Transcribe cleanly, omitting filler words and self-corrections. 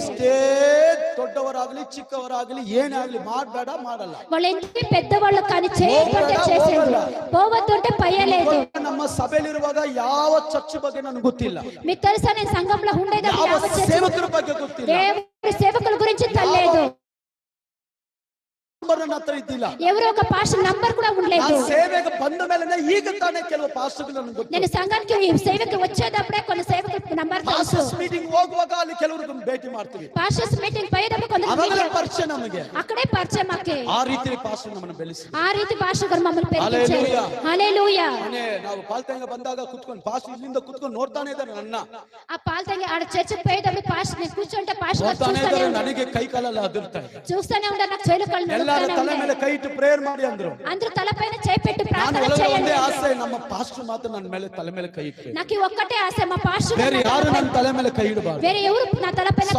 ಎಷ್ಟೇ ದೊಡ್ಡವರಾಗಲಿ ಚಿಕ್ಕವರಾಗಲಿ ಏನೇ ಆಗಲಿ ಮಾಡಬೇಡ ಮಾಡಲ್ಲ. వాళ్ళు ఎంత పెద్దవాళ్ళు కానీ చేయకపోతే చేసేది, పోవద్దంటే పోయలేదు. ನಮ್ಮ ಸಭೆಯಲ್ಲಿರುವಾಗ ಯಾವ ಚರ್ಚ್ ಬಗ್ಗೆ ನನಗೆ ಗೊತ್ತಿಲ್ಲ. మీకు తెలుసా నేను సంఘంలో ఉండేటప్పుడు ಯಾವ ಸೇವಕರ ಬಗ್ಗೆ ಗೊತ್ತಿಲ್ಲ. దేవుడి సేవకుల గురించి తెలియదు. ನನ್ನ ಹತ್ರ ಇದ್ದಿಲ್ಲ. ఎవరో ఒక పాస్టర్ నంబర్ కూడా ఉండలేదు. ಸೇವೆಗೆ ಬಂದ ಮೇಲೆ ಈಗ ತಾನೇ ಕೆಲವು ಪಾಸ್ಟರ್ಗಳು ನನಗೆ ಗೊತ್ತು. నేను సంఘానికి సేవకి వచ్చేటప్పుడే కొన్ని సేవకుల నంబర్ తెలుసు. ಪಾಸ್ಟರ್ಸ್ ಮೀಟಿಂಗ್ ಹೋಗುವಾಗ ಅಲ್ಲಿ ಕೆಲವರನ್ನು ಭೇಟಿ ಮಾಡ್ತೀವಿ. ಪಾಸ್ಟರ್ಸ್ ಮೀಟಿಂಗ್ పోయేటప్పుడు కొందరు ಪರಿಚಯ ನಮಗೆ అక్కడే పరిచయం మాకే. ಆ ರೀತಿ ಪಾಸ್ಟರ್ ನಮ್ಮನ್ನು ಬೆಳೆಸಿ, ಆ ರೀತಿ ಪಾಸ್ಟರ್ గారు మమ్మల్ని పెంచారు. హల్లెలూయా. ನಾವು ಪಾಲ್ತಂಗ ಬಂದಾಗ ಕೂತ್ಕೊಂಡು ಪಾಸ್ಟರ್ ಇಲ್ಲಿಂದ ಕೂತ್ಕೊಂಡು ನೋಡ್ತಾನೆ ಇದ್ದಾರೆ ನನ್ನ. ಆ ಪಾಲ್ತಂಗ ಆಡ ಚರ್ಚ್‌ಗೆ పోయేటప్పుడు ಪಾಸ್ಟರ್ ని కూర్చుంటే ಪಾಸ್ಟರ್ ನೋಡ್ತಾನೆ ಇದ್ದಾರೆ. ನನಗೆ ಕೈ ಕಾಲೆಲ್ಲ ಅದುರ್ತಾ ಇದೆ. చూస్తూనే ఉంటారు, నాకు చేతులు కాళ్ళు ಎಲ್ಲರ ತಲೆ ಮೇಲೆ ಕೈ ಇಟ್ಟು ಪ್ರೇಯರ್ ಮಾಡಿ ಅಂದ್ರು. అందరూ తలపైన చేయి పెట్టి ప్రార్థన ನಾನು చేయండి. ಒಂದೇ ಆಸೆ, ನಮ್ಮ ಪಾಸ್ಟರ್ ಮಾತ್ರ ನನ್ನ ಮೇಲೆ ತಲೆ ಮೇಲೆ ಕೈ ಇಟ್ಟು. నాకు ఒక్కటే ఆశ, మా పాస్టర్ ಬೇರೆ ಯಾರು ನನ್ನ ತಲೆ ಮೇಲೆ ಕೈ ಇಡಬಾರದು. వేరే ఎవరు నా తలపైన